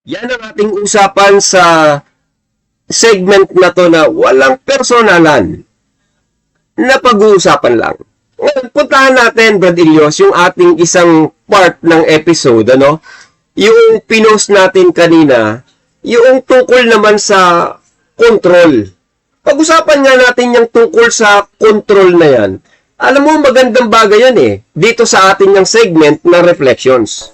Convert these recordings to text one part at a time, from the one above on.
Yan ang ating usapan sa segment na to na walang personalan, na pag-uusapan lang. Ngayon, puntahan natin, Brad Ilyos, yung ating isang part ng episode, ano? Yung pinost natin kanina, yung tungkol naman sa control. Pag-usapan nga natin yung tungkol sa control na yan. Alam mo, magandang bagay yan eh. Dito sa ating yung segment na reflections.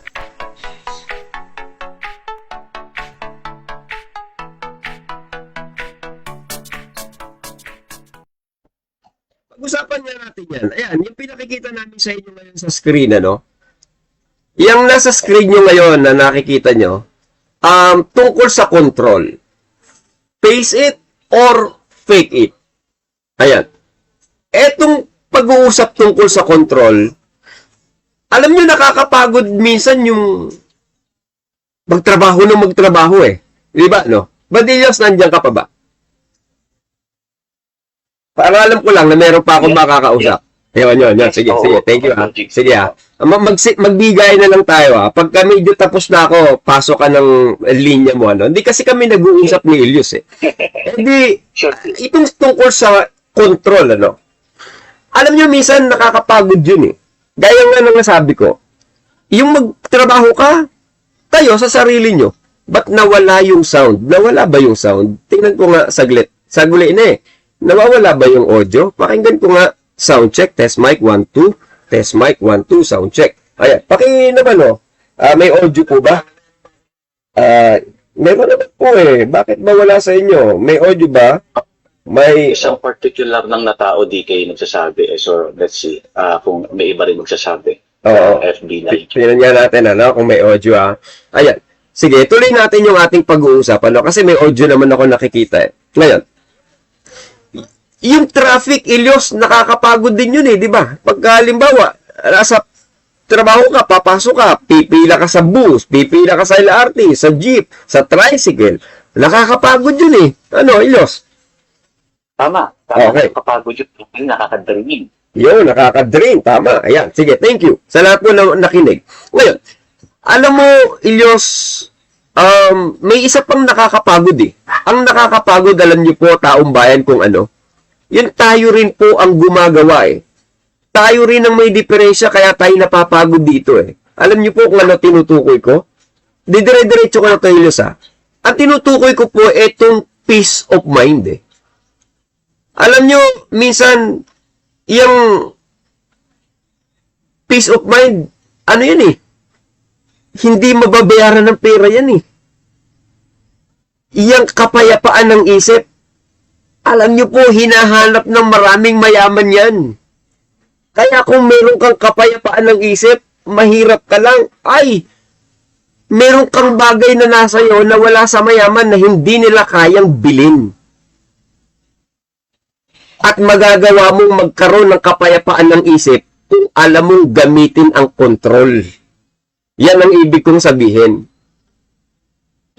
Pag-usapan nga natin yan. Ayan, yung pinakikita namin sa inyo ngayon sa screen, ano? Yung nasa screen nyo ngayon na nakikita nyo, tungkol sa control. Face it or fake it. Ayan. Etong pag-uusap tungkol sa control, alam nyo, nakakapagod minsan yung magtrabaho eh. Di ba, no? Badillos, nandiyan ka pa ba? Para alam ko lang na meron pa akong makakausap. Yun. Sige. Thank you, ha. Sige, ha. Magbigay na lang tayo, ha. Pagka medyo tapos na ako, pasok ka ng linya mo, ano. Hindi kasi kami nag-uusap ni Ilius, eh. Hindi, itong tungkol sa control, ano. Alam nyo, minsan nakakapagod yun, eh. Gaya nga nang nasabi ko, yung magtrabaho ka, kayo sa sarili nyo, ba't nawala yung sound? Nawala ba yung sound? Tingnan ko nga saglit. Saguli na, eh. Nawawala ba yung audio? Pakinggan ko nga. Sound check, test mic, 1, 2. Test mic, 1, 2, sound check. Ayan, naman, no? May audio po ba? Meron naman po eh. Bakit ba wala sa inyo? May audio ba? May isang particular ng natao DK nagsasabi. So, let's see kung may iba rin magsasabi. Oo. FB na. Tingnan nga natin, ano, kung may audio, ha? Ayan. Sige, tuloy natin yung ating pag-uusap, ano? Kasi may audio naman ako nakikita, eh. Ngayon, yung traffic, Ilyos, nakakapagod din yun eh, di ba? Pagka halimbawa, nasa trabaho ka, papasok ka, pipila ka sa bus, pipila ka sa LRT, sa jeep, sa tricycle, nakakapagod yun eh. Ano, Ilyos? Tama. Okay. Kapagod yun, nakakadrain. Yun, nakakadrain, tama. Ayan, sige, thank you. Sa lahat mo na nakinig. Ngayon, alam mo, Ilyos, may isa pang nakakapagod eh. Ang nakakapagod, alam niyo po, taong bayan, kung ano, yun tayo rin po ang gumagawa eh. Tayo rin ang may diferensya kaya tayo napapagod dito eh. Alam niyo po kung ano tinutukoy ko? Didire-diretso ko na tayo, ha. Ang tinutukoy ko po itong peace of mind eh. Alam niyo, minsan, yung peace of mind, ano yan eh? Hindi mababayaran ng pera yan eh. Iyang kapayapaan ng isip, alam nyo po, hinahanap ng maraming mayaman yan. Kaya kung meron kang kapayapaan ng isip, mahirap ka lang, ay, meron kang bagay na nasa iyo na wala sa mayaman na hindi nila kayang bilhin. At magagawa mong magkaroon ng kapayapaan ng isip kung alam mong gamitin ang control. Yan ang ibig kong sabihin.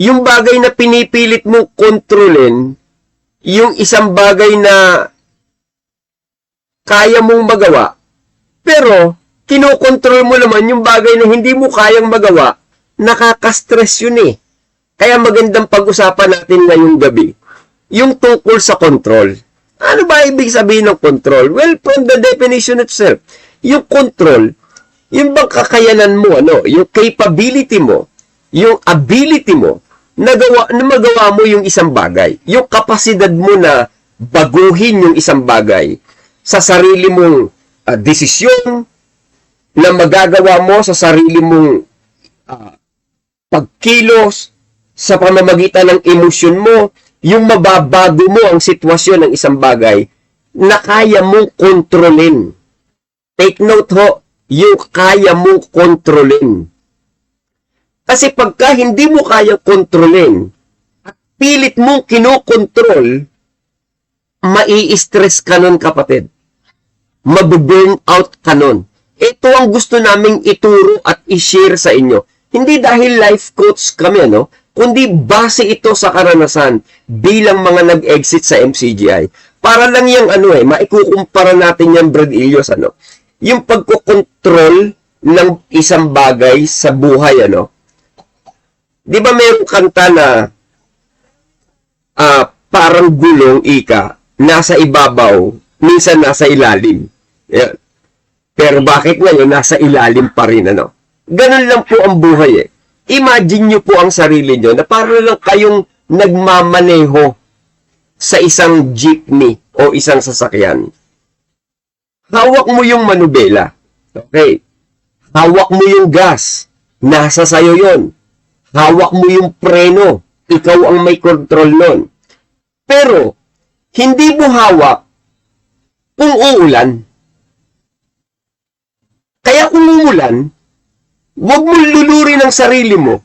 Yung bagay na pinipilit mong kontrolin, yung isang bagay na kaya mong magawa, pero kinokontrol mo naman yung bagay na hindi mo kayang magawa, nakaka-stress yun eh. Kaya magandang pag-usapan natin ngayong gabi, yung tungkol sa control. Ano ba ibig sabihin ng control? Well, from the definition itself, yung control, yung bang kakayanan mo, ano, yung capability mo, yung ability mo, na magawa mo yung isang bagay. Yung kapasidad mo na baguhin yung isang bagay sa sarili mong desisyon na magagawa mo sa sarili mong pagkilos sa pamamagitan ng emosyon mo, yung mababago mo ang sitwasyon ng isang bagay na kaya mong kontrolin. Take note ho, yung kaya mong kontrolin. Kasi pagka hindi mo kaya kontrolin at pilit mong kinokontrol, mai-stress ka nun, kapatid. Mabuburn out ka nun. Ito ang gusto naming ituro at i-share sa inyo. Hindi dahil life coach kami, ano, kundi base ito sa karanasan bilang mga nag-exit sa MCGI. Para lang yung ano eh, maikukumpara natin yung Brad Ilyos, ano, yung pagkokontrol ng isang bagay sa buhay, ano, Di ba mayroong kanta na parang gulong ika, nasa ibabaw, minsan nasa ilalim. Yan. Pero bakit ngayon nasa ilalim pa rin, ano? Ganun lang po ang buhay eh. Imagine nyo po ang sarili nyo na parang lang kayong nagmamaneho sa isang jeepney o isang sasakyan. Hawak mo yung manubela. Okay. Hawak mo yung gas. Nasa sayo yon. Hawak mo yung preno. Ikaw ang may control nun. Pero, hindi mo hawak kung uulan. Kaya kung umulan, huwag mo lulurin ang sarili mo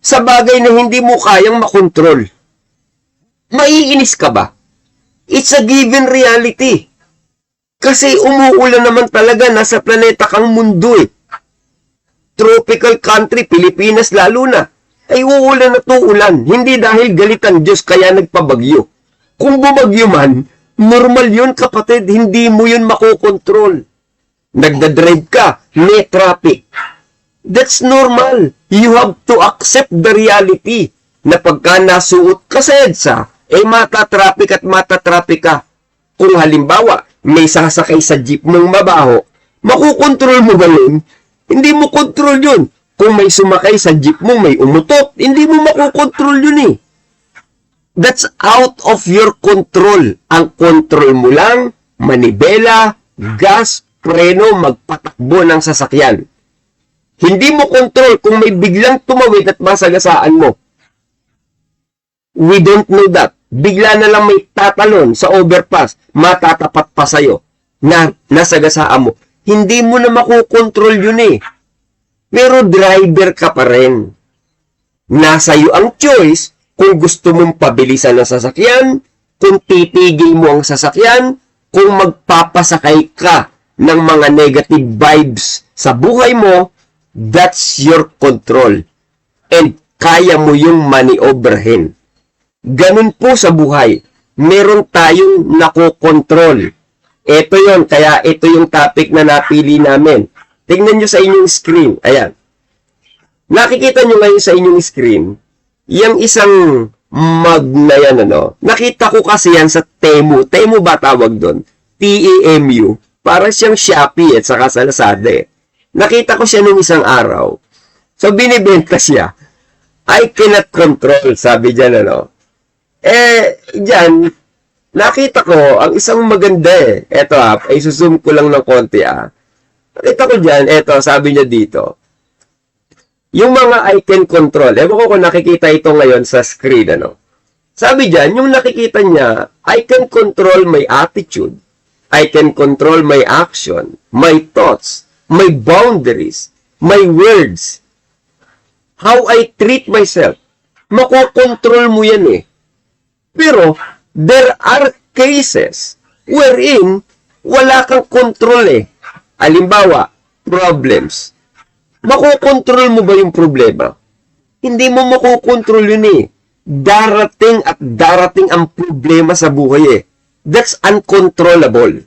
sa bagay na hindi mo kayang makontrol. Maiinis ka ba? It's a given reality. Kasi umuulan naman talaga, nasa planeta kang mundo eh. Tropical country, Pilipinas lalo na. Ay uulan na to ulan. Hindi dahil galit ang Diyos kaya nagpabagyo. Kung bumagyo man, normal yun kapatid. Hindi mo yun makokontrol. Nagdadrive ka, may traffic. That's normal. You have to accept the reality na pagka nasuot ka sa EDSA, matatraffic at matatraffic ka. Kung halimbawa, may sasakay sa jeep mong mabaho, makukontrol mo ba yun? Hindi mo kontrol yun. Kung may sumakay sa jeep mo, may umutot, hindi mo makukontrol yun eh. That's out of your control. Ang control mo lang, manibela, gas, preno, magpatakbo ng sasakyan. Hindi mo control kung may biglang tumawid at masagasaan mo. We don't know that. Bigla na lang may tatalon sa overpass, matatapat pa sa'yo na nasagasaan mo. Hindi mo na makukontrol yun eh. Pero driver ka pa rin. Nasa iyo ang choice kung gusto mong pabilisan ang sasakyan, kung titigil mo ang sasakyan, kung magpapasakay ka ng mga negative vibes sa buhay mo, that's your control. And kaya mo yung maniobrahin. Ganun po sa buhay. Meron tayong nakokontrol. Ito yon, kaya ito yung topic na napili namin. Tingnan nyo sa inyong screen. Ayan. Nakikita nyo ngayon sa inyong screen, yung isang mug na yan, ano. Nakita ko kasi yan sa Temu. Temu ba tawag doon? T-E-M-U. Para siyang Shopee at saka sa Lazada eh. Nakita ko siya nung isang araw. So, binibenta siya. I cannot control, sabi dyan, ano. Dyan, nakita ko, ang isang maganda eh. Eto isuzoom ko lang ng konti Nakita ko dyan, eto, sabi niya dito. Yung mga I can control, ewan ko kung nakikita ito ngayon sa screen, ano. Sabi dyan, yung nakikita niya, I can control my attitude. I can control my action, my thoughts, my boundaries, my words, how I treat myself. Makokontrol mo yan eh. Pero, there are cases wherein wala kang control eh. Halimbawa, problems. Makokontrol mo ba yung problema? Hindi mo makokontrol yun eh. Darating at darating ang problema sa buhay eh. That's uncontrollable.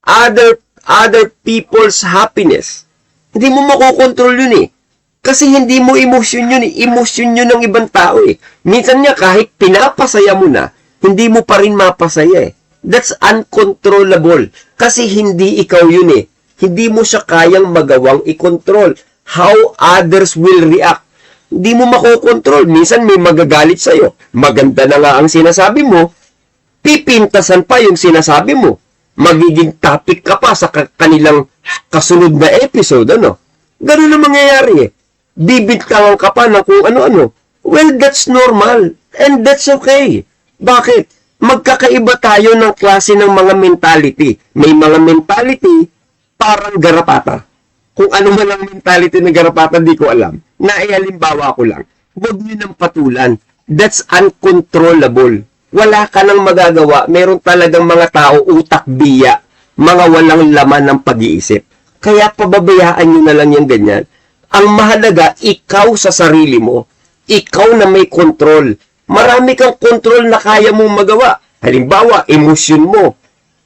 Other people's happiness. Hindi mo makokontrol yun eh. Kasi hindi mo emosyon yun eh. Emosyon yun ng ibang tao eh. Minsan nga kahit pinapasaya mo na, hindi mo pa rin mapasaya eh. That's uncontrollable. Kasi hindi ikaw yun eh. Hindi mo siya kayang magawang i-control. How others will react. Hindi mo makokontrol. Minsan may magagalit sa'yo. Maganda na nga ang sinasabi mo, pipintasan pa yung sinasabi mo. Magiging topic ka pa sa kanilang kasunod na episode, ano? Ganun na mangyayari eh. Bibintangan ka pa na kung ano-ano. Well, that's normal. And that's okay. Bakit? Magkakaiba tayo ng klase ng mga mentality. May mga mentality parang garapata. Kung ano man ang mentality ng garapata, di ko alam. Naihalimbawa ko lang. Huwag nyo nang patulan. That's uncontrollable. Wala ka nang magagawa. Meron talagang mga tao utak biya. Mga walang laman ng pag-iisip. Kaya pababayaan nyo na lang yung ganyan. Ang mahalaga, ikaw sa sarili mo. Ikaw na may control. Marami kang control na kaya mong magawa. Halimbawa, emosyon mo.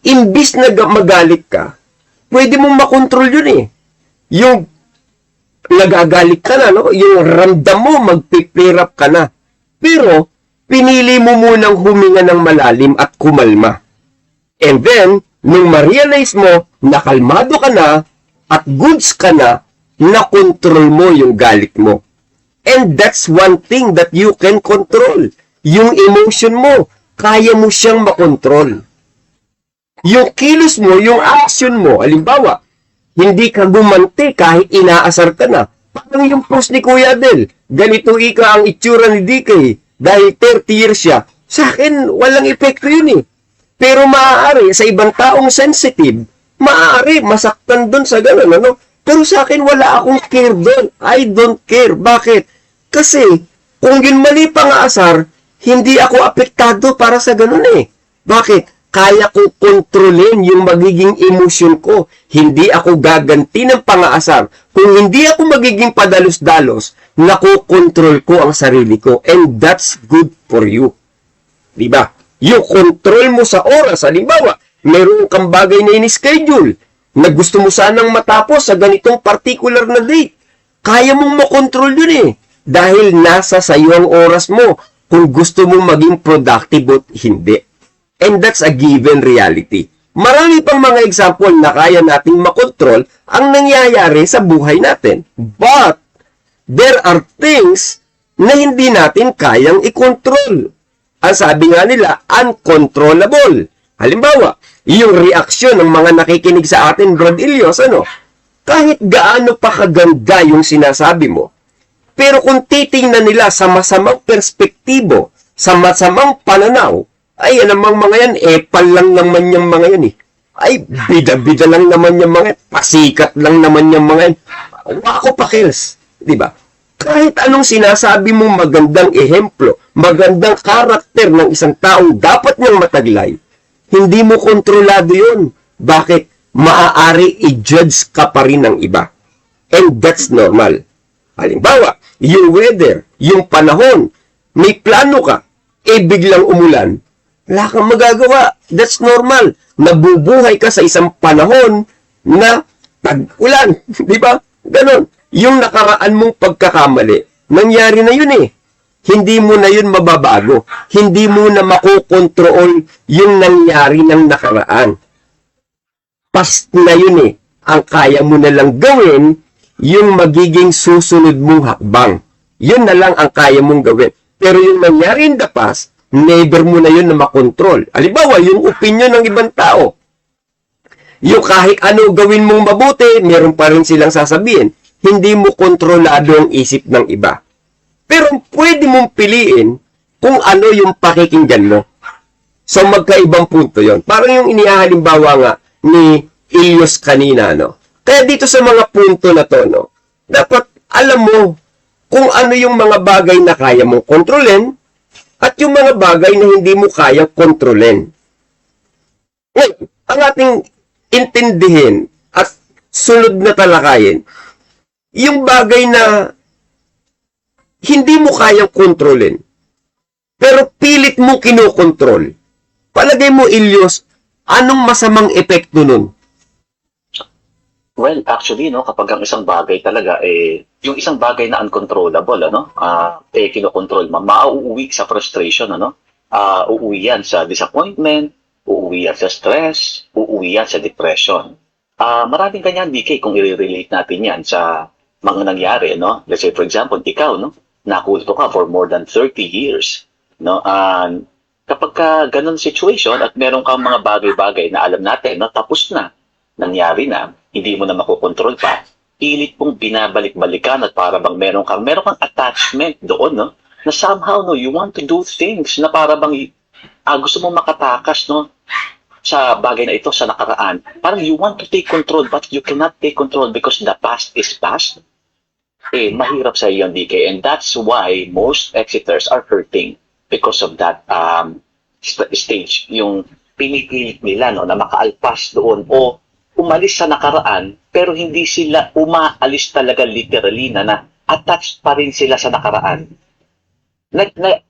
Imbis na magalit ka, pwede mong makontrol yun eh. Yung nagagalit ka na, no? Yung ramdam mo, mag-flare up ka na. Pero, pinili mo munang huminga ng malalim at kumalma. And then, nung ma-realize mo, nakalmado ka na, at goods ka na, na-control mo yung galit mo. And that's one thing that you can control. Yung emotion mo, kaya mo siyang makontrol. Yung kilos mo, yung action mo, halimbawa, hindi ka gumanti kahit inaasar ka na. Parang yung post ni Kuya Del, ganito ika ang itsura ni DK, dahil 30 years siya. Sa akin, walang epekto yun eh. Pero maaari, sa ibang taong sensitive, maaari, masaktan doon sa gano'n, ano? Pero sa akin, wala akong care doon. I don't care. Bakit? Kasi, kung yun mali pangaasar, hindi ako apektado para sa gano'n eh. Bakit? Kaya ko kontrolin yung magiging emosyon ko. Hindi ako gaganti ng pangaasar. Kung hindi ako magiging padalos-dalos, nakokontrol ko ang sarili ko. And that's good for you. Diba? Yung control mo sa oras. Halimbawa, meron kang bagay na in-schedule na gusto mo sanang matapos sa ganitong particular na date. Kaya mong makontrol yun eh. Dahil nasa sayo ang oras mo kung gusto mong maging productive o hindi. And that's a given reality. Marami pang mga example na kaya nating makontrol ang nangyayari sa buhay natin. But, there are things na hindi natin kayang i-control. Ang sabi nga nila, uncontrollable. Halimbawa, yung reaksyon ng mga nakikinig sa atin, Brad Ilyos, ano? Kahit gaano pa kaganda yung sinasabi mo, pero kung titingnan nila sa masamang perspektibo, sa masamang pananaw, ay, namang mga yan, epal lang naman yung mga yan eh. Ay, bida-bida lang naman yung mga yan. Pasikat lang naman yung mga yan. Wako pa kills. Diba? Kahit anong sinasabi mong magandang ehemplo, magandang karakter ng isang taong dapat niyang mataglay, hindi mo kontrolado yun. Bakit? Maaari i-judge ka pa rin ng iba. And that's normal. Halimbawa, yung weather, yung panahon, may plano ka, biglang umulan, wala kang magagawa. That's normal. Nabubuhay ka sa isang panahon na tag-ulan. Di ba? Ganon. Yung nakaraan mong pagkakamali, nangyari na yun eh. Hindi mo na yun mababago. Hindi mo na makokontrol yung nangyari ng nakaraan. Past na yun eh. Ang kaya mo na lang gawin, yung magiging susunod mong hakbang. Yun na lang ang kaya mong gawin. Pero yung nangyari in the past, never mo na yun na makontrol. Halimbawa, yung opinion ng ibang tao. Yung kahit ano gawin mong mabuti, meron pa rin silang sasabihin. Hindi mo kontrolado ang isip ng iba. Pero pwede mong piliin kung ano yung pakikinggan mo. So, magkaibang punto yon. Parang yung inihahalimbawa nga ni Ilyos kanina, no? Kaya dito sa mga punto na to, no? Dapat alam mo kung ano yung mga bagay na kaya mong kontrolin at yung mga bagay na hindi mo kaya kontrolin. Ngayon, ang ating intindihin at sunod na talakayin, yung bagay na hindi mo kayang kontrolin, pero pilit mo kinokontrol. Palagay mo, Ilyos, anong masamang epekto nun? Well, actually, no, kapag ang isang bagay talaga, yung isang bagay na uncontrollable, kinokontrol mo, mauuwi sa frustration, uuwi yan sa disappointment, uuwi yan sa stress, uuwi yan sa depression. Maraming ganyan, DK, kung i-relate natin yan sa mga nangyari, no? Let's say, for example, ikaw, no, nakulto ka for more than 30 years, no? Kapag ka ganun situation at meron kang mga bagay-bagay na alam natin, no, tapos na, nangyari na, hindi mo na makokontrol pa, pilit pong binabalik-balikan at para bang meron kang attachment doon, no? Na somehow, no, you want to do things na para bang gusto mo makatakas, no, sa bagay na ito, sa nakaraan. Parang you want to take control but you cannot take control because the past is past. Mahirap sa iyo, DK. And that's why most exiters are hurting because of that stage. Yung pinipilit nila, no, na makaalpas doon o umalis sa nakaraan, pero hindi sila umaalis talaga literally na attached pa rin sila sa nakaraan. I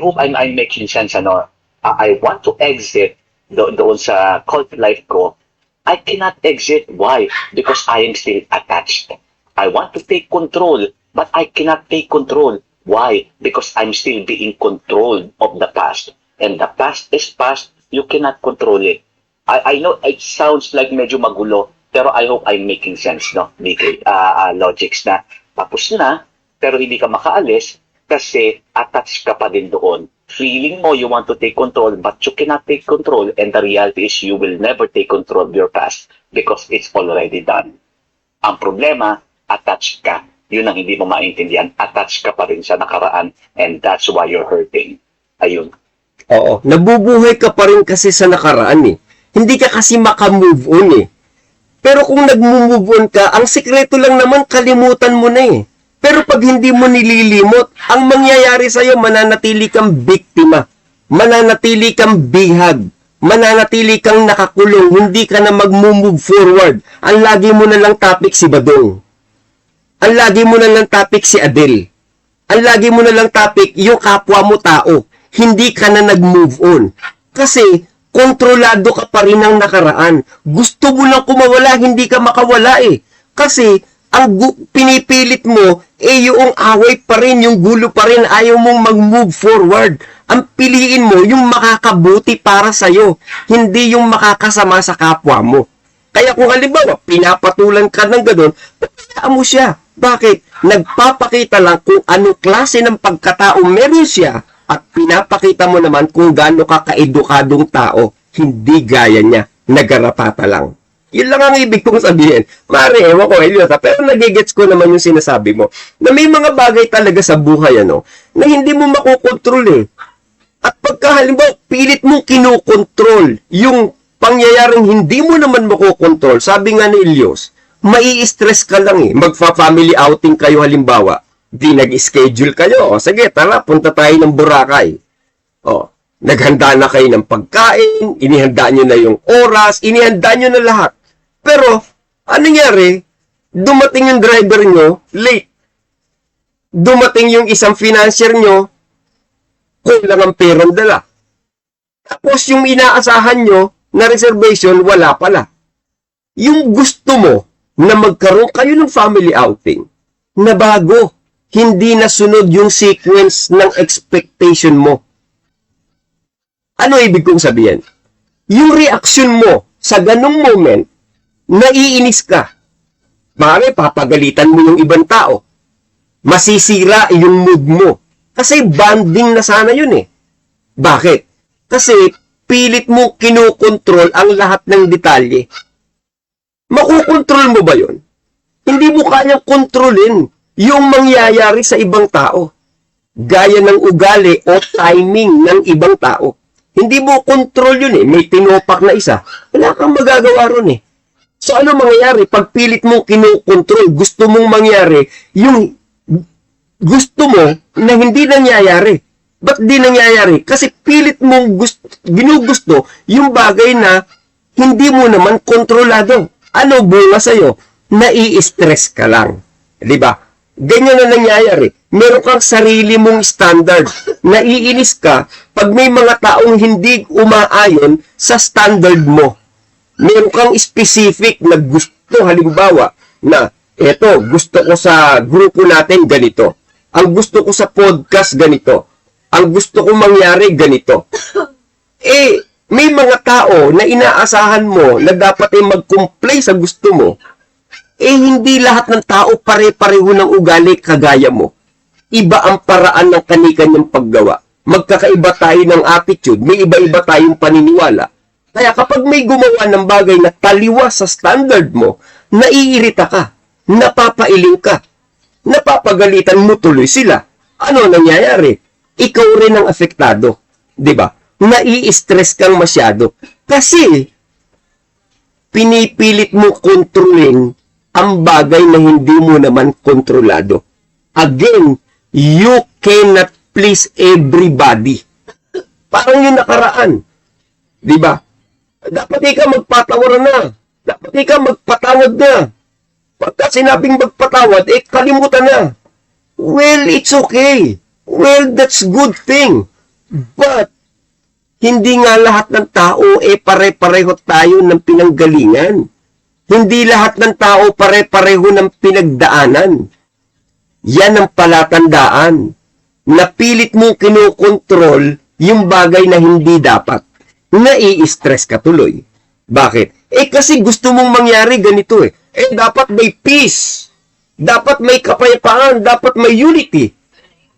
hope I'm making sense. I want to exit doon sa cult life ko. I cannot exit. Why? Because I am still attached. I want to take control, but I cannot take control. Why? Because I'm still being controlled of the past. And the past is past. You cannot control it. I know it sounds like medyo magulo, pero I hope I'm making sense, no? DK, logics na. Tapos na, pero hindi ka makaalis kasi attached ka pa din doon. Feeling mo you want to take control, but you cannot take control. And the reality is you will never take control of your past because it's already done. Ang problema, attached ka. Yun ang hindi mo maintindihan. Attached ka pa rin sa nakaraan and that's why you're hurting. Ayun. Oo. Nabubuhay ka pa rin kasi sa nakaraan eh. Hindi ka kasi makamove on eh. Pero kung nag-move on ka, ang sikreto lang naman kalimutan mo na eh. Pero pag hindi mo nililimot, ang mangyayari sa'yo, mananatili kang biktima. Mananatili kang bihag. Mananatili kang nakakulong. Hindi ka na mag-move forward. Ang lagi mo na lang topic si Badong. Ang lagi mo na lang topic si Adel. Ang lagi mo na lang topic yung kapwa mo tao. Hindi ka na nag-move on. Kasi, kontrolado ka pa rin ng nakaraan. Gusto mo lang kumawala, hindi ka makawala eh. Kasi, ang pinipilit mo, yung away pa rin, yung gulo pa rin, ayaw mong mag-move forward. Ang piliin mo, yung makakabuti para sa'yo, hindi yung makakasama sa kapwa mo. Kaya kung halimbawa, pinapatulan ka ng gano'n, pabayaan mo siya. Bakit? Nagpapakita lang kung anong klase ng pagkatao meron siya at pinapakita mo naman kung gaano ka kaedukadong tao. Hindi gaya niya, nagarapata lang. Yun lang ang ibig kong sabihin. Mare, ewan ko, Eliota, pero nagigets ko naman yung sinasabi mo na may mga bagay talaga sa buhay, na hindi mo makokontrol eh. At pagka halimbawa, pilit mong kinokontrol yung pangyayaring hindi mo naman makokontrol, sabi nga ni Elios, mai-stress ka lang eh. Magfa-family outing kayo halimbawa, di nag-schedule kayo. O, sige, tara, punta tayo ng Boracay. O, naghanda na kayo ng pagkain, inihanda nyo na yung oras, inihanda nyo na lahat. Pero, ano nangyari? Dumating yung driver nyo, late. Dumating yung isang financier nyo, kulang ang perang dala. Tapos yung inaasahan nyo na reservation, wala pala. Yung gusto mo na magkaroon kayo ng family outing, na bago, hindi nasunod yung sequence ng expectation mo. Ano ibig kong sabihin? Yung reaction mo sa ganung moment, naiinis ka. Bakit? Papagalitan mo yung ibang tao. Masisira yung mood mo. Kasi bonding na sana yun eh. Bakit? Kasi pilit mo kinokontrol ang lahat ng detalye. Makukontrol mo ba yun? Hindi mo kayang kontrolin yung mangyayari sa ibang tao. Gaya ng ugali o timing ng ibang tao. Hindi mo kontrol yun eh. May tinopak na isa. Wala kang magagawa ron eh. So ano mangyayari? Pag pilit mong kinokontrol, gusto mong mangyari yung gusto mo na hindi nangyayari. Ba't di nangyayari? Kasi pilit mong ginugusto yung bagay na hindi mo naman kontrolado. Ano bunga sa'yo? Nai-stress ka lang. Diba? Ganyan na nangyayari. Meron kang sarili mong standard. Naiinis ka pag may mga taong hindi umaayon sa standard mo. Meron kang specific na gusto, halimbawa, na eto, gusto ko sa grupo natin ganito. Ang gusto ko sa podcast ganito. Ang gusto ko mangyari ganito. May mga tao na inaasahan mo na dapat ay mag-comply sa gusto mo, hindi lahat ng tao pare-pareho ng ugali kagaya mo. Iba ang paraan ng kani-kanyang paggawa. Magkakaiba tayo ng attitude, may iba-iba tayong paniniwala. Kaya kapag may gumawa ng bagay na taliwas sa standard mo, naiirita ka, napapailing ka, napapagalitan mo tuloy sila. Ano nangyayari? Ikaw rin ang apektado. Diba? Nai-stress kang masyado. Kasi, pinipilit mo kontrolin ang bagay na hindi mo naman kontrolado. Again, you cannot please everybody. Parang yung nakaraan. Diba? Dapat ikaw magpatawaran na. Dapat ikaw magpatawad na. Pagka sinabing magpatawad, kalimutan na. Well, it's okay. Well, that's good thing. But, hindi nga lahat ng tao pare-pareho tayo ng pinanggalingan. Hindi lahat ng tao pare-pareho ng pinagdaanan. Yan ang palatandaan. Napilit mo kinokontrol yung bagay na hindi dapat. Nai-stress ka tuloy. Bakit? Kasi gusto mong mangyari ganito eh. Dapat may peace. Dapat may kapayapaan. Dapat may unity.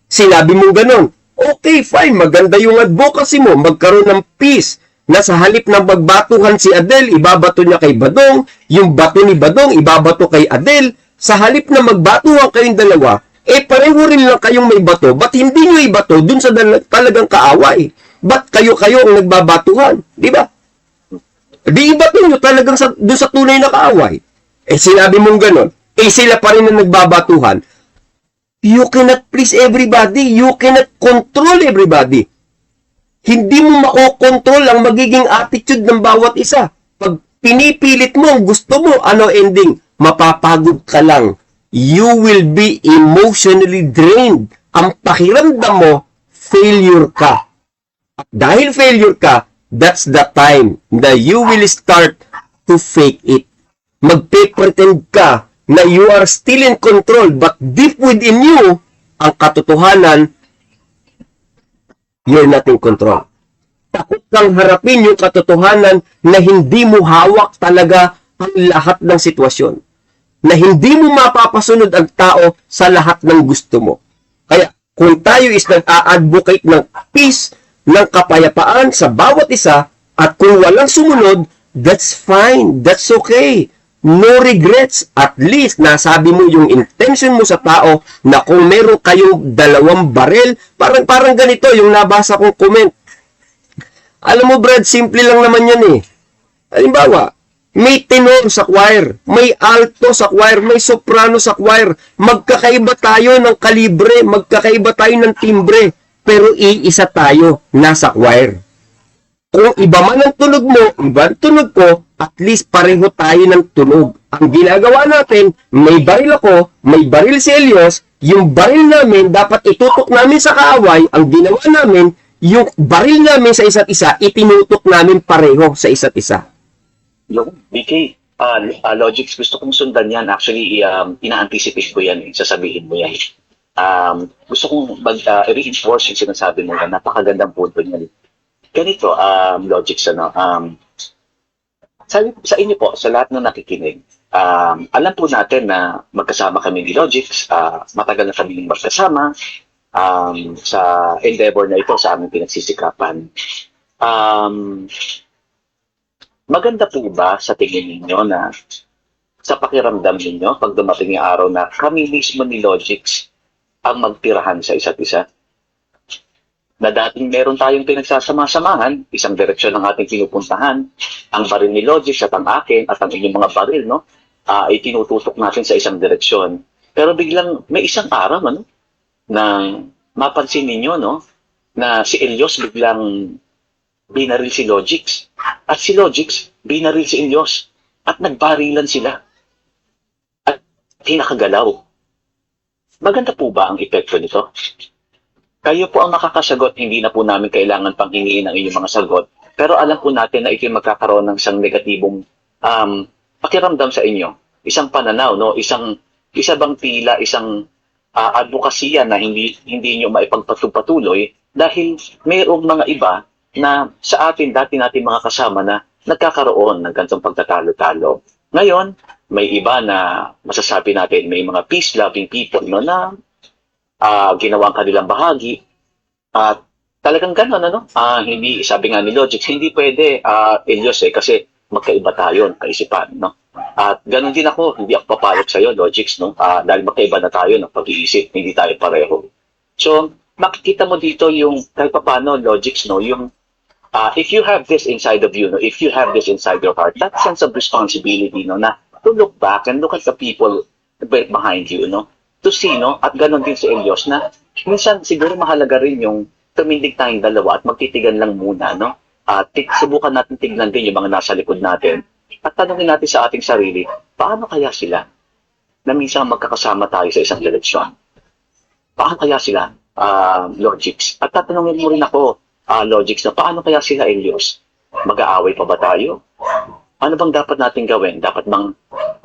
Sinabi mo ganon. Okay, fine. Maganda yung advocacy mo. Magkaroon ng peace. Na sa halip ng magbatuhan si Adel, ibabato niya kay Badong. Yung bato ni Badong, ibabato kay Adel. Sa halip na magbatuhan kayong dalawa, pareho rin lang kayong may bato. Ba't hindi nyo ibato dun sa talagang kaaway? Ba't kayo-kayo ang nagbabatuhan? Di ba? Di ibato nyo talagang dun sa tunay na kaaway. Sinabi mong ganon. Sila pa rin ang nagbabatuhan. You cannot please everybody. You cannot control everybody. Hindi mo makokontrol ang magiging attitude ng bawat isa. Pag pinipilit mo ang gusto mo, ano ending? Mapapagod ka lang. You will be emotionally drained. Ang pakiramdam mo, failure ka. At dahil failure ka, that's the time that you will start to fake it. Magpe-pretend ka na you are still in control, but deep within you, ang katotohanan, you're not in control. Takot kang harapin yung katotohanan na hindi mo hawak talaga ang lahat ng sitwasyon. Na hindi mo mapapasunod ang tao sa lahat ng gusto mo. Kaya, kung tayo is nag-a-advocate ng peace, ng kapayapaan sa bawat isa, at kung walang sumunod, that's fine, that's okay. No regrets. At least, nasabi mo yung intention mo sa tao na kung meron kayong 2 baril, parang ganito yung nabasa kong comment. Alam mo, Brad, simple lang naman yan eh. Halimbawa, may tenor sa choir, may alto sa choir, may soprano sa choir. Magkakaiba tayo ng kalibre, magkakaiba tayo ng timbre, pero iisa tayo nasa choir. Kung iba man ang tunog mo, iba ang tunog ko, at least pareho tayo ng tunog. Ang ginagawa natin, may baril ako, may baril si Elios, yung baril namin dapat itutok namin sa kaaway, ang ginawa namin, yung baril namin sa isa't isa, itinutok namin pareho sa isa't isa. Yung BK, Logics, gusto kong sundan yan. Actually, ina-anticipate ko yan. Sasabihin mo yan. Gusto kong reinforce yung sinasabi mo na napakagandang punto niyan. Ganito, Logics, sa inyo po, sa lahat ng nakikinig, alam po natin na magkasama kami ni Logics, matagal na kami magkasama sa endeavor na ito sa aming pinagsisikapan. Maganda po ba sa tingin ninyo na sa pakiramdam ninyo pag dumating yung araw na kami mismo ni Logics ang magtirahan sa isa't isa? Na dating meron tayong pinagsasama-samahan, isang direksyon ng ating pinupuntahan, ang baril ni Logics at ang akin at ang inyong mga baril, no? Ay tinututok natin sa isang direksyon. Pero biglang may isang araw, na mapansin ninyo, no? Na si Elios biglang binaril si Logics. At si Logics, binaril si Elios. At nagbarilan sila. At hinakagalaw. Maganda po ba ang epekto nito? Kayo po ang makakasagot, hindi na po namin kailangan pang hingiin ang inyong mga sagot. Pero alam po natin na ito'y magkakaroon ng isang negatibong pakiramdam sa inyo. Isang pananaw, no? Isa bang tila, isang advokasya na hindi nyo maipagpatuloy dahil mayroong mga iba na sa atin, dati natin mga kasama na nagkakaroon ng ganitong pagtatalo-talo. Ngayon, may iba na masasabi natin, may mga peace-loving people, no, na ginawang kanilang bahagi. At talagang gano'n, hindi, sabi nga ni Logics, hindi pwede, Elios, kasi magkaiba tayo ng kaisipan, no? At gano'n din ako, hindi ako papayag sa'yo, Logics, no? Dahil magkaiba na tayo ng pag-iisip, hindi tayo pareho. So, makikita mo dito yung, kahit paano, Logics, no? Yung, if you have this inside of you, no? If you have this inside your heart, that sense of responsibility, no? Na to look back and look at the people behind you, no? To see, no? At gano'n din si Elios na minsan siguro mahalaga rin yung tumindig tayong dalawa at magtitigan lang muna, no? At subukan natin tignan din yung mga nasa likod natin at tanungin natin sa ating sarili, paano kaya sila na minsan magkakasama tayo sa isang direksyon? Paano kaya sila, Logics? At tatanungin mo rin ako, Logics, na paano kaya sila, Elios? Mag-aaway pa ba tayo? Ano bang dapat natin gawin? Dapat bang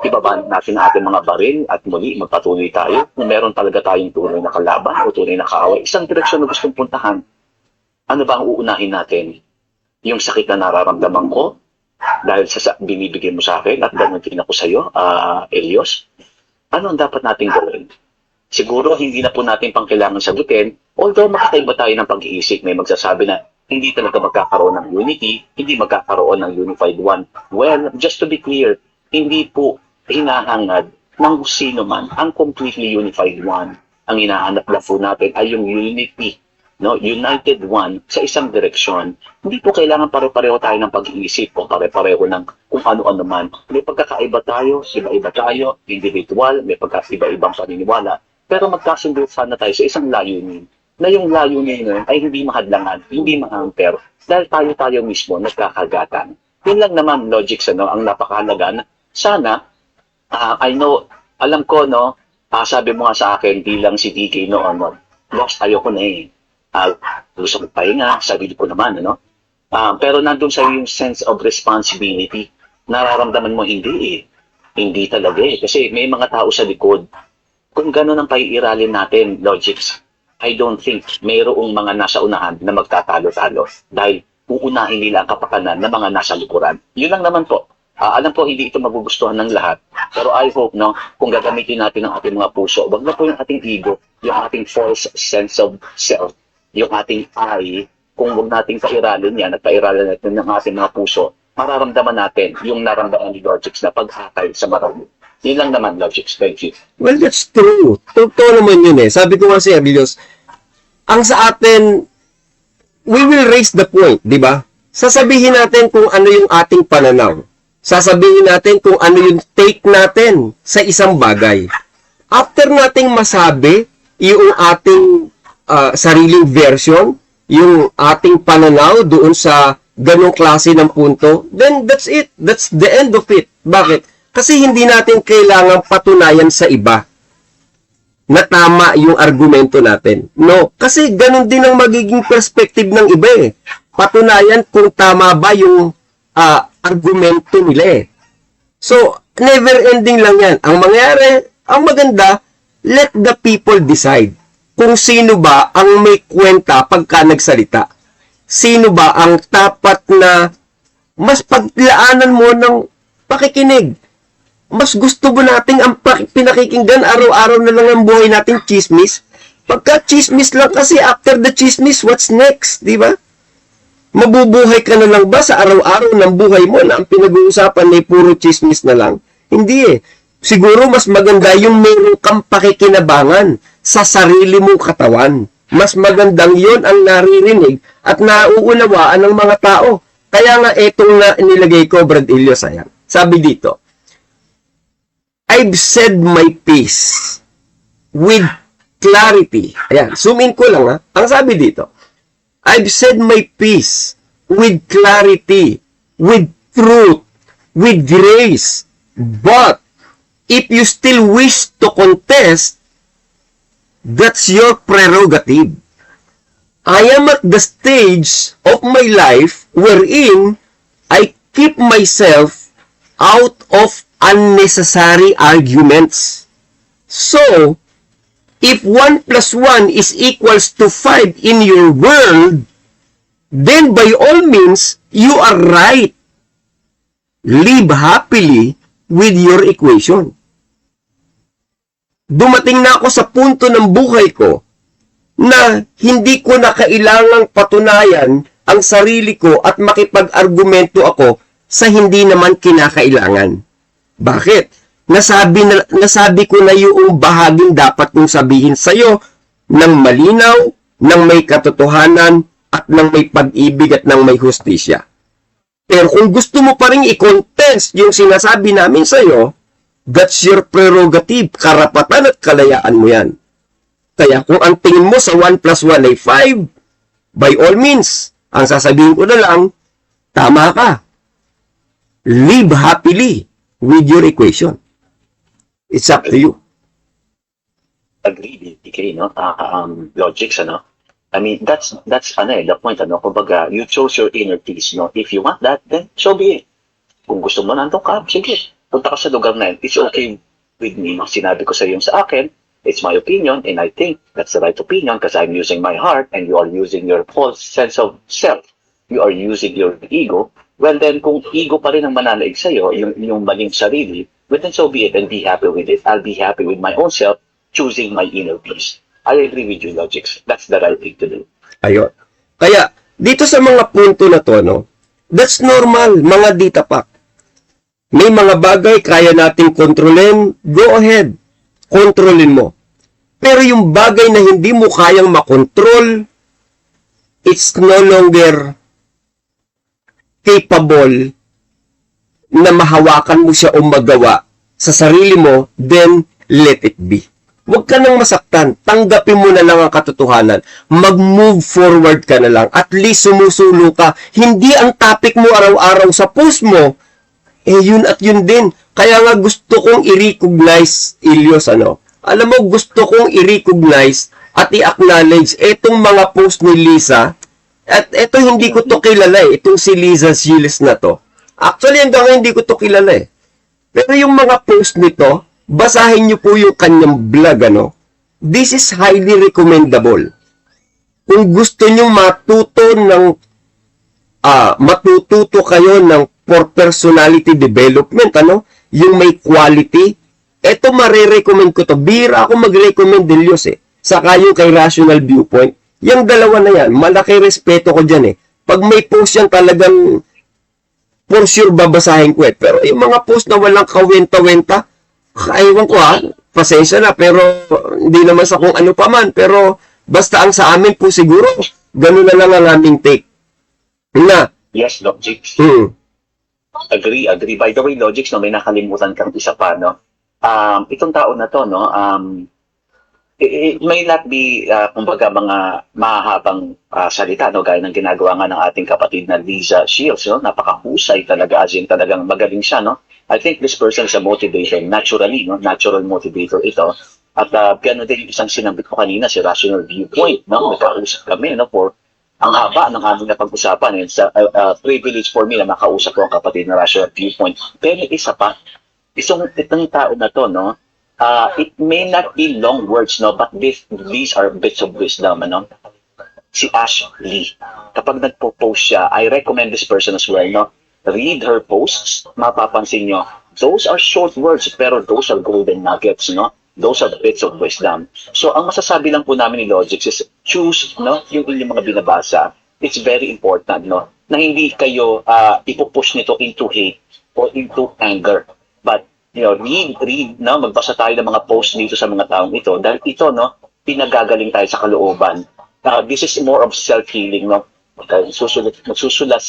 ibaba natin ang ating mga baril at muli magpatuloy tayo kung meron talaga tayong tunay na kalaban o tunay na kaaway? Isang direksyon na gustong puntahan. Ano ba ang uunahin natin? Yung sakit na nararamdaman ko dahil sa binibigay mo sa akin at gano'n din ako sa iyo, Elios? Ano ang dapat natin gawin? Siguro hindi na po natin pang kailangan sagutin, although makakaiba tayo ng pag-iisip. May magsasabi na hindi talaga magkakaroon ng unity, hindi magkakaroon ng unified one. Well, just to be clear, hindi po hinahangad ng sino man ang completely unified one. Ang hinahanap lang po natin ay yung unity, no, united one sa isang direksyon. Hindi po kailangan pare-pareho tayo ng pag-iisip o pare-pareho ng kung ano-ano man. May pagkakaiba tayo, iba-iba tayo, individual, may pagkaiba-ibang paniniwala. Pero magkasundo sana tayo sa isang layunin na yung layunin nun ay hindi mahadlangan, hindi mahamper, dahil tayo mismo nagkakagatan. Yun lang naman, logics, ano, ang napakahalaga na sana, I know, alam ko, no, sabi mo nga sa akin, bilang si DK noon, no, lost ayoko na eh. Gusto ko pahinga, sarili ko naman, ano. Pero nandun sa yung sense of responsibility, nararamdaman mo hindi eh. Hindi talaga eh. Kasi may mga tao sa likod. Kung gano'n ang paiiralin natin, logics, I don't think mayroong mga nasa unahan na magtatalo-talo dahil uunahin nila ang kapakanan ng mga nasa likuran. Yun lang naman po. Alam ko hindi ito magugustuhan ng lahat, pero I hope, no, kung gagamitin natin ang ating mga puso, wag na po yung ating ego, yung ating false sense of self, yung ating I, kung wag nating pairalin yan at pairalin natin ng ating mga puso, mararamdaman natin yung naramdaman ni Logics na paghakay sa marami. Yun lang naman, Logics. Thank you. Well, that's true. Totoo naman yun eh. Sabi ko nga si Elios, ang sa atin, we will raise the point, di ba? Sasabihin natin kung ano yung ating pananaw. Sasabihin natin kung ano yung take natin sa isang bagay. After nating masabi yung ating sariling version, yung ating pananaw doon sa ganong klase ng punto, then that's it. That's the end of it. Bakit? Kasi hindi natin kailangang patunayan sa iba na tama yung argumento natin. No, kasi ganun din ang magiging perspective ng iba eh. Patunayan kung tama ba yung argumento nila eh. So, never ending lang yan. Ang mangyari, ang maganda, let the people decide kung sino ba ang may kwenta pagka nagsalita. Sino ba ang tapat na mas paglaanan mo ng pakikinig. Mas gusto mo nating ang pinakikinggan araw-araw na lang ang buhay nating chismis. Pagka chismis lang kasi after the chismis, what's next? Di ba? Mabubuhay ka na lang ba sa araw-araw ng buhay mo na ang pinag-uusapan ay puro chismis na lang? Hindi eh. Siguro mas maganda yung meron kang pakikinabangan sa sarili mong katawan. Mas magandang yon ang naririnig at nauunawaan ng mga tao. Kaya nga etong na nilagay ko, Brad Elios, ayan. Sabi dito, I've said my piece with clarity. Ayan, zoom in ko lang ha. Ang sabi dito, I've said my piece with clarity, with truth, with grace. But, if you still wish to contest, that's your prerogative. I am at the stage of my life wherein I keep myself out of unnecessary arguments. So, if 1 plus 1 is equals to 5 in your world, then by all means, you are right. Live happily with your equation. Dumating na ako sa punto ng buhay ko na hindi ko na kailangang patunayan ang sarili ko at makipag-argumento ako sa hindi naman kinakailangan. Bakit? Nasabi ko na yung bahaging dapat kong sabihin sa'yo ng malinaw, ng may katotohanan, at ng may pag-ibig at ng may hustisya. Pero kung gusto mo pa rin i-contest yung sinasabi namin sa'yo, that's your prerogative, karapatan at kalayaan mo yan. Kaya kung ang tingin mo sa 1 plus 1 ay 5, by all means, ang sasabihin ko na lang, tama ka. Live happily with your equation. It's up to you. Agree, DK, no? Logics, ano? I mean, that's the point, ano? Kumbaga, you chose your inner peace, no? If you want that, then so be it. Kung gusto mo nandun ka, sige, punta ka sa lugar na yun. It's okay with me. Sinabi ko sa iyo sa akin, it's my opinion, and I think that's the right opinion because I'm using my heart and you are using your false sense of self. You are using your ego. Well then, kung ego pa rin ang mananaig sa'yo, yung maling sarili, well then so be it and be happy with it. I'll be happy with my own self, choosing my inner peace. I agree with you, Logix. That's the right thing to do. Ayun. Kaya, dito sa mga punto na to, no, that's normal, mga ditapak. May mga bagay kaya nating kontrolin, go ahead, kontrolin mo. Pero yung bagay na hindi mo kayang makontrol, it's no longer capable na mahawakan mo siya o magawa sa sarili mo, then let it be. Huwag ka nang masaktan. Tanggapin mo na lang ang katotohanan. Mag-move forward ka na lang. At least sumusulong ka. Hindi ang topic mo araw-araw sa post mo. Yun at yun din. Kaya nga gusto kong i-recognize, Ilios, Alam mo, gusto kong i-recognize at i-acknowledge itong mga post ni Lisa. At ito hindi ko to kilala eh. Itong si Lisa Giles na to. Actually, hanggang ngayon hindi ko to kilala eh. Pero yung mga post nito, basahin nyo po yung kanyang vlog, This is highly recommendable. Kung gusto nyo matututo kayo ng for personality development, yung may quality, eto marirecommend ko to. Bira ako mag-recommend din Diyos eh. Saka yung kay Rational Viewpoint. Yung dalawa na yan, malaki respeto ko dyan eh. Pag may post yan talagang for sure babasahin ko eh. Pero yung mga post na walang kawenta-wenta, ewan ko pasensya na, pero hindi naman sa kung ano pa man, pero basta ang sa amin po siguro, ganun na lang ang aming take. Na? Yes, Logix. Agree. By the way, Logix, may nakalimutan kang isa pa, itong tao na to, it may not be, kumbaga, mga mahahabang salita, gaya ng ginagawa nga ng ating kapatid na Lisa Shields, napakahusay talaga, as in talagang magaling siya, I think this person is a motivator, naturally, natural motivator ito. At gano'n din yung isang sinambit ko kanina, si Rational Viewpoint, nagkausap kami, for ang haba ng aming napag-usapan. It's a privilege for me na makausap ko ang kapatid na Rational Viewpoint. Pero isa pa, itong tao na to, it may not be long words, but these are bits of wisdom, Si Ash Lee, kapag nagpo-post siya, I recommend this person as well, Read her posts, mapapansin nyo, those are short words, pero those are golden nuggets, Those are bits of wisdom. So, ang masasabi lang po namin ni Logix is choose, yung inyong mga binabasa. It's very important, na hindi kayo ipupush nito into hate or into anger. But, read, magbasa tayo ng mga posts dito sa mga taong ito. Dahil ito, pinagagaling tayo sa kalooban. This is more of self-healing, nagsusulat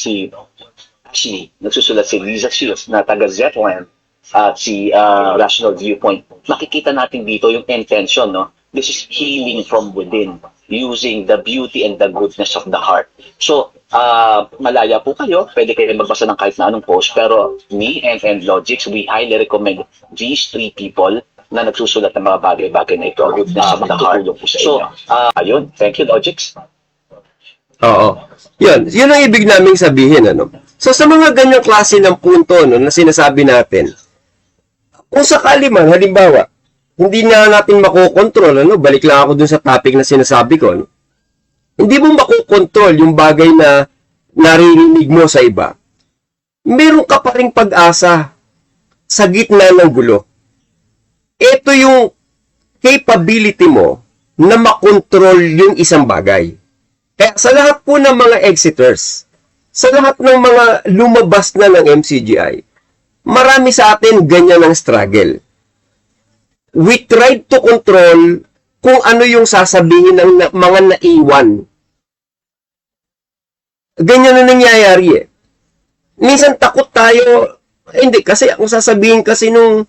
si Lisa Shields na taga Zetland at si Rational Viewpoint. Makikita natin dito yung intention, This is healing from within, using the beauty and the goodness of the heart. So, malaya po kayo, pwede kayo magbasa ng kahit na anong post, pero me and Logix, we highly recommend these three people na nagsusulat ng mga bagay-bagay na ito, goodness of the heart. So, ayun, thank you, Logix. Oo. Yun ang ibig naming sabihin, So, sa mga ganyang klase ng punto, na sinasabi natin, kung sakali man, halimbawa, hindi na natin makokontrol, balik lang ako dun sa topic na sinasabi ko, hindi mo makokontrol yung bagay na naririnig mo sa iba, meron ka pa ring pag-asa sa gitna ng gulo. Ito yung capability mo na makontrol yung isang bagay. Kaya sa lahat po ng mga exiters, sa lahat ng mga lumabas na ng MCGI, marami sa atin ganyan ang struggle. We tried to control kung ano yung sasabihin ng mga naiwan. Ganyan na nangyayari eh. Minsan takot tayo, hindi, kasi ang sasabihin kasi nung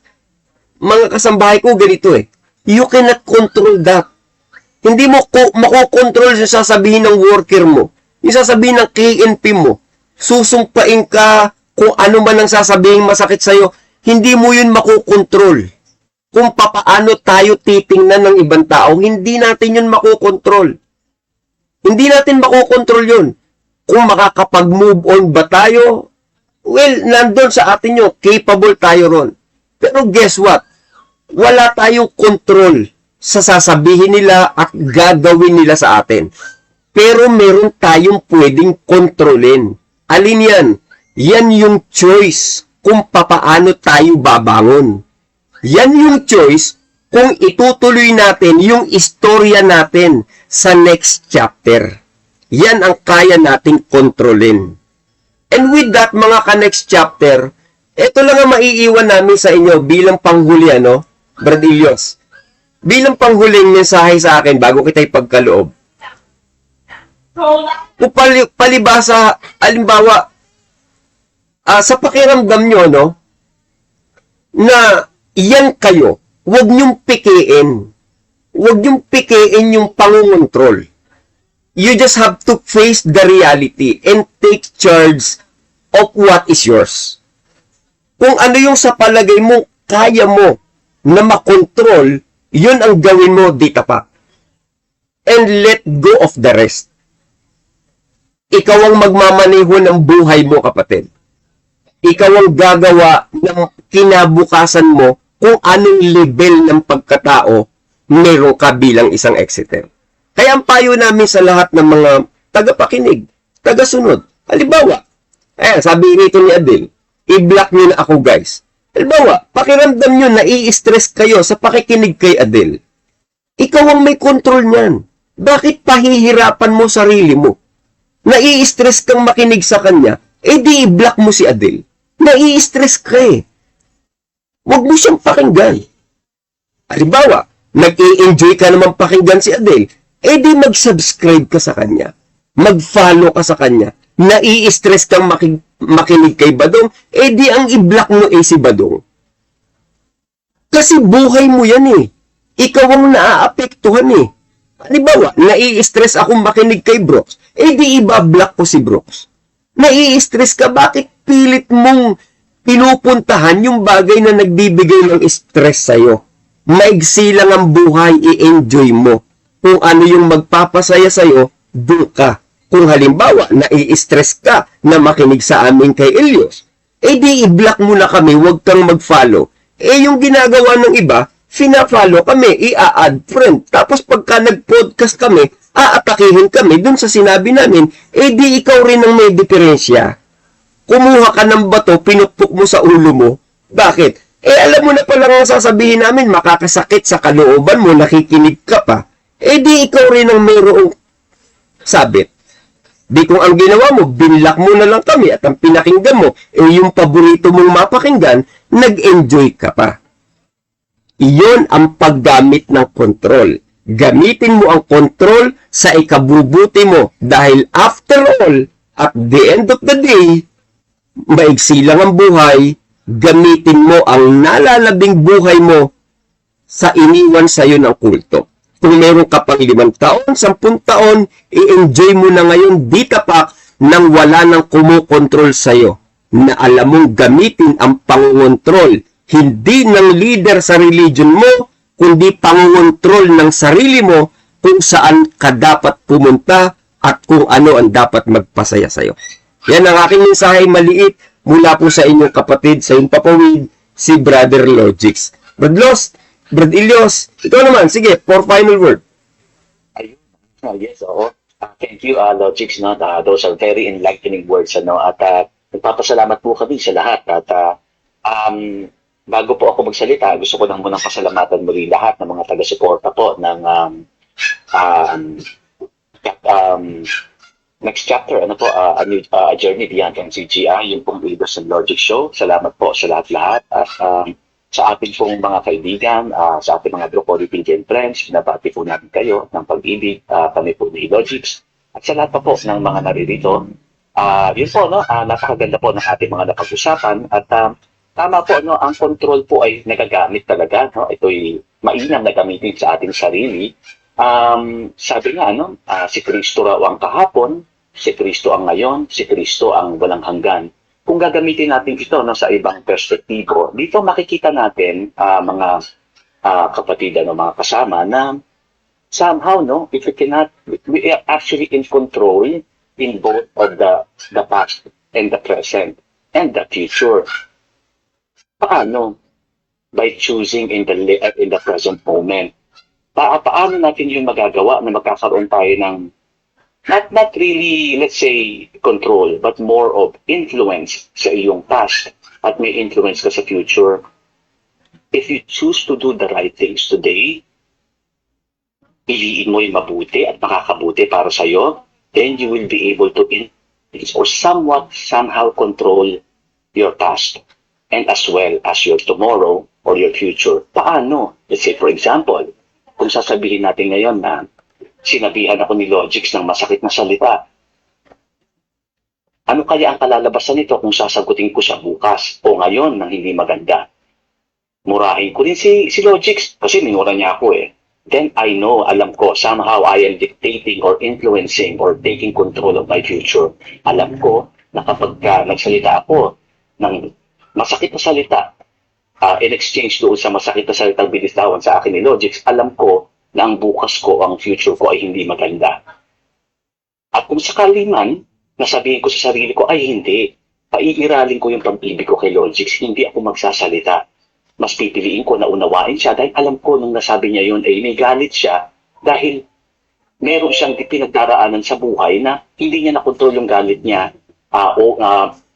mga kasambahay ko ganito eh. You cannot control that. Hindi mo makokontrol yung sasabihin ng worker mo. Yung sasabihin ng KNP mo, susumpain ka kung ano man ang sasabihin masakit sa'yo, hindi mo yun makokontrol. Kung papaano tayo titingnan ng ibang tao, hindi natin yun makokontrol. Hindi natin makokontrol yun. Kung makakapag-move on ba tayo, Well, nandun sa atin yun, capable tayo ron. Pero guess what? Wala tayong control sa sasabihin nila at gagawin nila sa atin. Pero meron tayong pwedeng kontrolin. Alin yan? Yan yung choice kung papaano tayo babangon. Yan yung choice kung itutuloy natin yung istorya natin sa next chapter. Yan ang kaya nating kontrolin. And with that, mga ka-next chapter, ito lang ang maiiwan namin sa inyo bilang panghuli, Brad Ilyos. Bilang panghuling mensahe sa akin bago kita ipagkaloob. Kung palibasa, alimbawa, sa pakiramdam nyo, na yan kayo, huwag nyong pikiin. Huwag nyong pikiin yung pangungontrol. You just have to face the reality and take charge of what is yours. Kung ano yung sa palagay mo, kaya mo na makontrol, yun ang gawin mo, dita pa. And let go of the rest. Ikaw ang magmamaneho ng buhay mo, kapatid. Ikaw ang gagawa ng kinabukasan mo kung anong level ng pagkatao meron ka bilang isang exeter. Kaya ang payo namin sa lahat ng mga tagapakinig, tagasunod. Halimbawa, sabi rito ni Adel, i-block nyo na ako, guys. Halimbawa, pakiramdam nyo na i-stress kayo sa pakikinig kay Adel. Ikaw ang may control niyan. Bakit pahihirapan mo sarili mo? Nai-stress kang makinig sa kanya, di i-block mo si Adel. Nai-stress ka eh. Huwag mo siyang pakinggan. Halimbawa, nag-i-enjoy ka naman pakinggan si Adel, di mag-subscribe ka sa kanya. Mag-follow ka sa kanya. Nai-stress kang makinig kay Badong, di ang i-block mo si Badong. Kasi buhay mo yan eh. Ikaw ang naaapektuhan eh. Halimbawa, nai-stress akong makinig kay Brooks, di iba-block ko si Brooks. Nai-stress ka, bakit pilit mong pinupuntahan yung bagay na nagbibigay ng stress sa'yo? Maigsi lang ang buhay, i-enjoy mo. Kung ano yung magpapasaya sa'yo, doon ka. Kung halimbawa, nai-stress ka na makinig sa amin kay Elios, di i-block mo na kami, huwag kang mag-follow. Yung ginagawa ng iba, fina-follow kami, i-add friend. Tapos pagka nag-podcast kami, aatakihin kami dun sa sinabi namin, di ikaw rin ang may diferensya. Kumuha ka ng bato, pinukpok mo sa ulo mo. Bakit? Alam mo na palang ang sasabihin namin, makakasakit sa kalooban mo, nakikinig ka pa. Di ikaw rin ang mayroong sabit. Di kung ang ginawa mo, binlock mo na lang kami at ang pinakinggan mo, yung paborito mong mapakinggan, nag-enjoy ka pa. Iyon ang paggamit ng control. Gamitin mo ang control sa ikabubuti mo dahil after all, at the end of the day, maigsi lang ang buhay, gamitin mo ang nalalabing buhay mo sa iniwan sa'yo ng kulto. Kung meron ka pang 5 taon, 10 taon, i-enjoy mo na ngayon ditapak nang wala nang kumukontrol sa'yo na alam mong gamitin ang pangontrol hindi ng leader sa religion mo, kundi pangontrol ng sarili mo kung saan ka dapat pumunta at kung ano ang dapat magpasaya sa'yo. Yan ang aking mensahe maliit mula po sa inyong kapatid, sa inyong papawid, si Brother Logix. Brad Ilyos, ito naman, sige, for final word. Ayun. Yes, oo. Thank you, Logix. No? Those are very enlightening words. At nagpapasalamat po kami sa lahat. At bago po ako magsalita, gusto ko nang munang pasalamatan muli lahat ng mga taga-suporta po ng next chapter, A Journey Beyond NCGI, yung pong Leaders and Logic Show. Salamat po sa lahat-lahat. At sa ating pong mga kaibigan, sa ating mga Broccoli Pilgrim Friends, pinabati po natin kayo ng pag-ibig, kami po ni Logix. At sa lahat pa po ng mga naririto, yun po, napakaganda po ng ating mga napag-usapan. At tama po, ang control po ay nagagamit talaga. Ito'y mainam na gamitin sa ating sarili. Sabi nga, si Kristo raw ang kahapon, si Kristo ang ngayon, si Kristo ang walang hanggan. Kung gagamitin natin ito sa ibang perspektibo, dito makikita natin mga kapatid, mga kasama na somehow, if we are actually in control in both of the past and the present. and the future. Paano? By choosing in the present moment. Paano natin yung magagawa na magkakaroon tayo ng not really, let's say, control, but more of influence sa iyong past at may influence ka sa future. If you choose to do the right things today, piliin mo yung mabuti at makakabuti para sa'yo, then you will be able to influence or somehow control your past and as well as your tomorrow or your future. Paano? Let's say, for example, kung sasabihin natin ngayon na sinabihan ako ni Logix ng masakit na salita, ano kaya ang kalalabasan nito kung sasagutin ko siya bukas o ngayon ng hindi maganda? Murahin ko rin si Logix kasi minura niya ako eh. Then I know, alam ko, somehow I am dictating or influencing or taking control of my future. Alam ko na kapag nagsalita ako ng masakit na salita, in exchange doon sa masakit na salitang binitawan sa akin ni Logix, alam ko na ang bukas ko, ang future ko ay hindi maganda. At kung sakali man, nasabihin ko sa sarili ko, ay hindi. Paiiralin ko yung pag-ibig ko kay Logix, hindi ako magsasalita. Mas pipiliin ko na unawain siya dahil alam ko nung nasabi niya yun ay may galit siya dahil meron siyang pinagdaraanan sa buhay na hindi niya nakontrol yung galit niya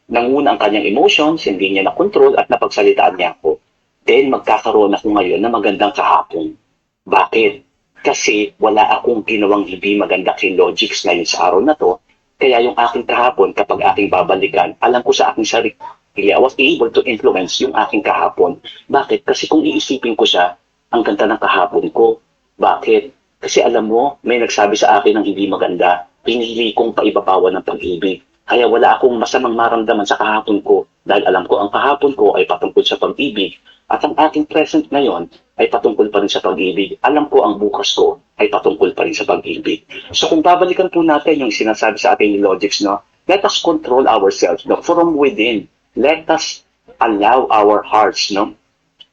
nanguna ang kanyang emotions, hindi niya na-control at napagsalitaan niya ako. Then magkakaroon ako ngayon na magandang kahapon. Bakit? Kasi wala akong ginawang hindi maganda kay Logix ngayon sa araw na to, kaya yung aking kahapon kapag aking babalikan, alam ko sa aking sarili, I was able to influence yung aking kahapon. Bakit? Kasi kung iisipin ko siya, ang ganda ng kahapon ko. Bakit? Kasi alam mo, may nagsabi sa akin ng hindi maganda, pinili kong paibabawan ng pag-ibig. Kaya wala akong masamang maramdaman sa kahapon ko dahil alam ko ang kahapon ko ay patungkol sa pag-ibig at ang aking present ngayon ay patungkol pa rin sa pag-ibig. Alam ko ang bukas ko ay patungkol pa rin sa pag-ibig. So kung babalikan po natin yung sinasabi sa atin ni Logix, no? Let us control ourselves, no? From within. Let us allow our hearts, no?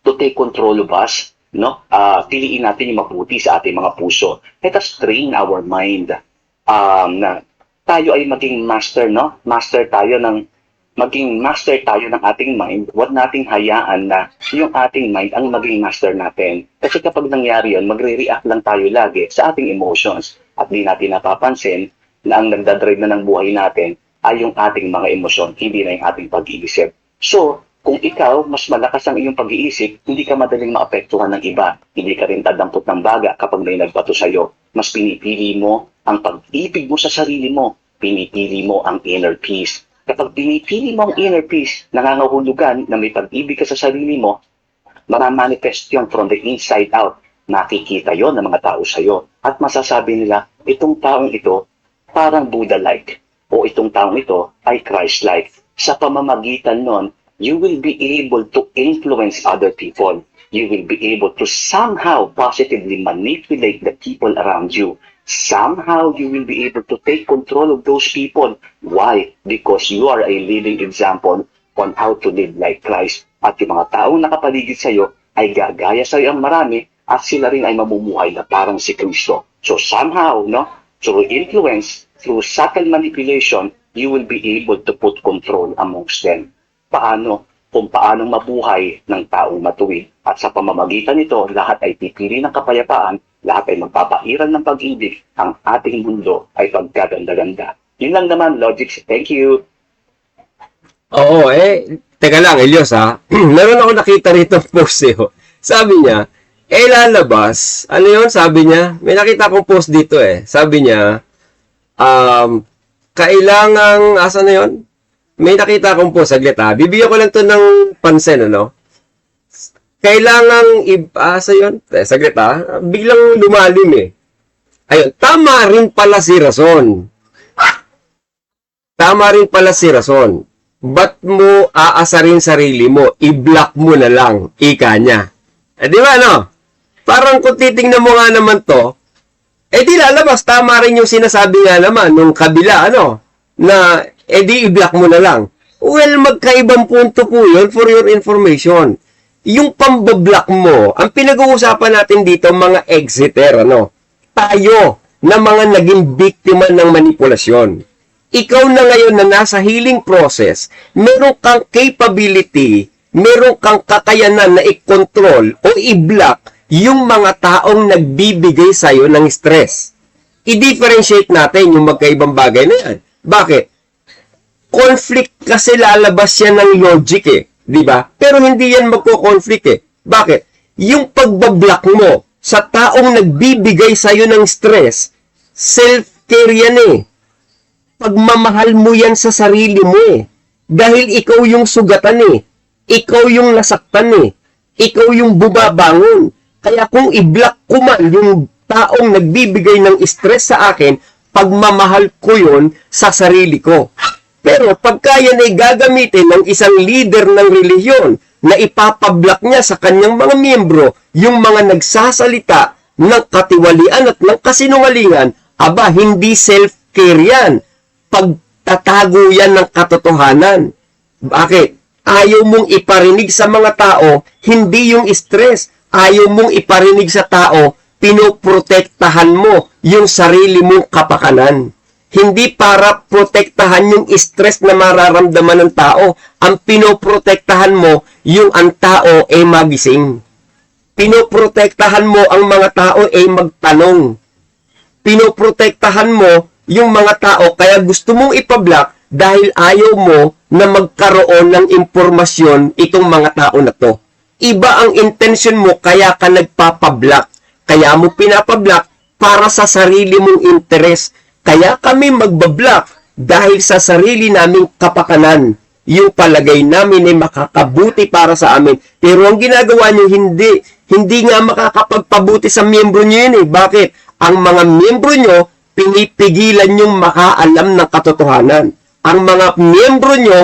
To take control of us, no? Piliin natin yung mabuti sa ating mga puso. Let us train our mind na tayo ay maging master, no? Maging master tayo ng ating mind. Huwag nating hayaan na yung ating mind ang maging master natin. Kasi kapag nangyari yun, magre-react lang tayo lagi sa ating emotions. At di natin napapansin na ang nagdadrive na ng buhay natin ay yung ating mga emosyon, hindi na yung ating pag-iisip. So, kung ikaw, mas malakas ang iyong pag-iisip, hindi ka madaling maapektuhan ng iba. Hindi ka rin tadampot ng baga kapag may nagbato sa'yo. Mas pinipili mo ang pag-ibig mo sa sarili mo. Pinipili mo ang inner peace. Kapag pinipili mo ang inner peace, nangangahulugan na may pag-ibig ka sa sarili mo, maramanifest yun from the inside out. Nakikita yon ng mga tao sa'yo. At masasabi nila, itong taong ito parang Buddha-like. O itong taong ito ay Christ-like. Sa pamamagitan nun, you will be able to influence other people. You will be able to somehow positively manipulate the people around you. Somehow you will be able to take control of those people. Why? Because you are a living example on how to live like Christ. At yung mga taong nakapaligid sa iyo ay gagaya sa iyo ang marami at sila rin ay mamumuhay na parang si Kristo. So somehow, no, through influence, through subtle manipulation, you will be able to put control amongst them. Paano? Kung paanong mabuhay ng taong matuwid. At sa pamamagitan nito, lahat ay pipili ng kapayapaan, lahat ay magpapairal ng pag-ibig, ang ating mundo ay pagkaganda-ganda. Yun lang naman, Logix. Thank you. Oo, teka lang, Elios ha. Meron ako nakita rito post Sabi niya, lalabas. Ano yun? Sabi niya, may nakita akong post dito Sabi niya, kailangang, asa na yun? May nakita akong post, saglit bibigyan ko lang to ng pansin, ano? Kailangang, asa yun? Saglit biglang lumalim Ayun, tama rin pala si Rason. Tama rin pala si Rason. Ba't mo aasarin sarili mo? I-block mo na lang. Ika niya. Di ba, no? Parang kung titingnan mo nga naman to, di lalabas. Tama rin yung sinasabi nga naman nung kabila, ano? Na, di i-block mo na lang. Well, magkaibang punto po yun for your information. Yung pambablock mo, ang pinag-uusapan natin dito, mga exiter, ano? Tayo, na mga naging biktima ng manipulasyon. ikaw na ngayon na nasa healing process, meron kang capability, meron kang kakayanan na i-control o i-block yung mga taong nagbibigay sa'yo ng stress. I-differentiate natin yung magkaibang bagay na yan. Bakit? Conflict kasi lalabas yan ng logic eh. Di ba? Pero hindi yan magko-conflict eh. Bakit? Yung pagbablock mo sa taong nagbibigay sa'yo ng stress, self-care yan eh. Pagmamahal mo yan sa sarili mo eh. Dahil ikaw yung sugatan eh. Ikaw yung nasaktan eh. Ikaw yung bumabangon. Kaya kung i-block ko man yung taong nagbibigay ng stress sa akin, pagmamahal ko yun sa sarili ko. Pero pagka yan ay gagamitin ng isang leader ng relihiyon na ipapablock niya sa kanyang mga miyembro yung mga nagsasalita ng katiwalian at ng kasinungalingan, aba, hindi self-care yan. Pagtatago yan ng katotohanan. Bakit? Ayaw mong iparinig sa mga tao, hindi yung stress. Ayaw mong iparinig sa tao, pinoprotektahan mo yung sarili mong kapakanan. Hindi para protektahan yung stress na mararamdaman ng tao. Ang pinoprotektahan mo, yung ang tao ay magising. Pinoprotektahan mo ang mga tao ay magtanong. Pinoprotektahan mo yung mga tao kaya gusto mong ipablock dahil ayaw mo na magkaroon ng impormasyon itong mga tao na to. Iba ang intention mo kaya ka nagpapablock. Kaya mo pinapablock para sa sarili mong interes. Kaya kami magbablock dahil sa sarili naming kapakanan. Yung palagay namin ay makakabuti para sa amin. Pero ang ginagawa nyo, hindi nga makakapagpabuti sa miyembro nyo yun eh. Bakit? Ang mga miyembro nyo, pinipigilan yung makaalam ng katotohanan. Ang mga miyembro nyo,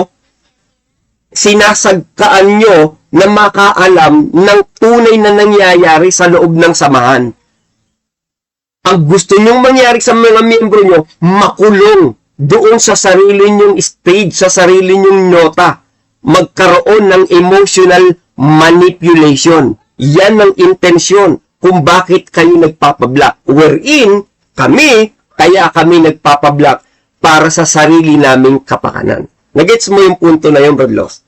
sinasagkaan nyo na makaalam ng tunay na nangyayari sa loob ng samahan. Ang gusto nyong mangyari sa mga miyembro nyo, makulong doon sa sarili nyong stage, sa sarili nyong nota. Magkaroon ng emotional manipulation. Yan ang intensyon kung bakit kayo nagpapablock. Wherein, kaya kami nagpapablock para sa sarili naming kapakanan. Nagets mo yung punto na yun, Brad Los?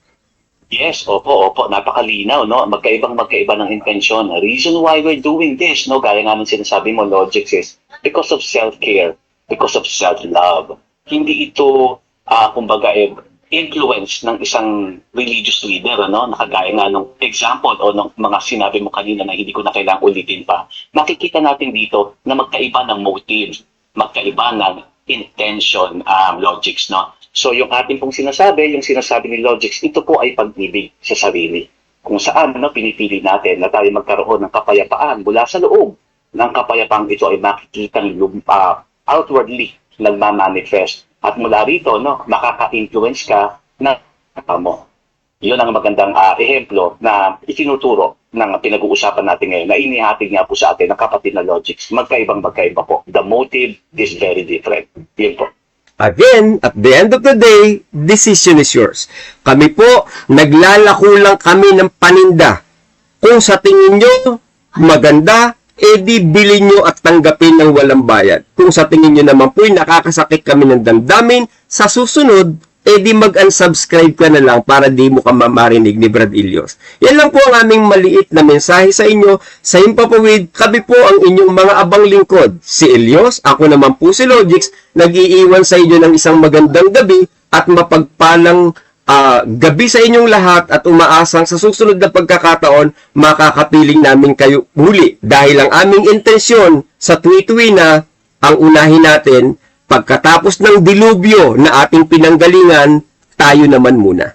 Yes, opo. Napakalinaw, no? Magkaiba ng intensyon. Reason why we're doing this, no? Gaya nga ng sinasabi mo, Logics, is because of self-care, because of self-love. Hindi ito, kumbaga, influence ng isang religious leader, no? Nakagaya nga ng example o ng mga sinabi mo kanina na hindi ko na kailangang ulitin pa. Makikita natin dito na magkaiba ng motive, magkaiba ng intention, Logics, no? So, yung ating pong sinasabi, yung sinasabi ni Logics, ito po ay pag-ibig sa sarili. Kung saan, no, pinipili natin na tayo magkaroon ng kapayapaan mula sa loob. Ng kapayapaang ito ay makikitang outwardly nagmamanifest. At mula rito, no, makaka-influence ka na mo. Yun ang magandang ehemplo na itinuturo ng pinag-uusapan natin ngayon na inihatid nga po sa atin ng kapatid na Logics. Magkaiba po. The motive is very different. Yun po. Again, at the end of the day, decision is yours. Kami po, naglalako lang kami ng paninda. Kung sa tingin nyo maganda, edi bilhin nyo at tanggapin ng walang bayad. Kung sa tingin nyo naman po, nakakasakit kami ng damdamin, sa susunod, edi mag-unsubscribe ka na lang para di mo ka mamarinig ni Brad Ilios. Yan lang po ang aming maliit na mensahe sa inyo. Sa Himpapawid, kami po ang inyong mga abang lingkod. Si Ilios, ako naman po si Logics, nag-iiwan sa inyo ng isang magandang gabi at mapagpalang gabi sa inyong lahat at umaasang sa susunod na pagkakataon, makakapiling namin kayo muli. Dahil ang aming intensyon sa tuwi-tuwi na ang unahin natin, pagkatapos ng dilubyo na ating pinanggalingan, tayo naman muna.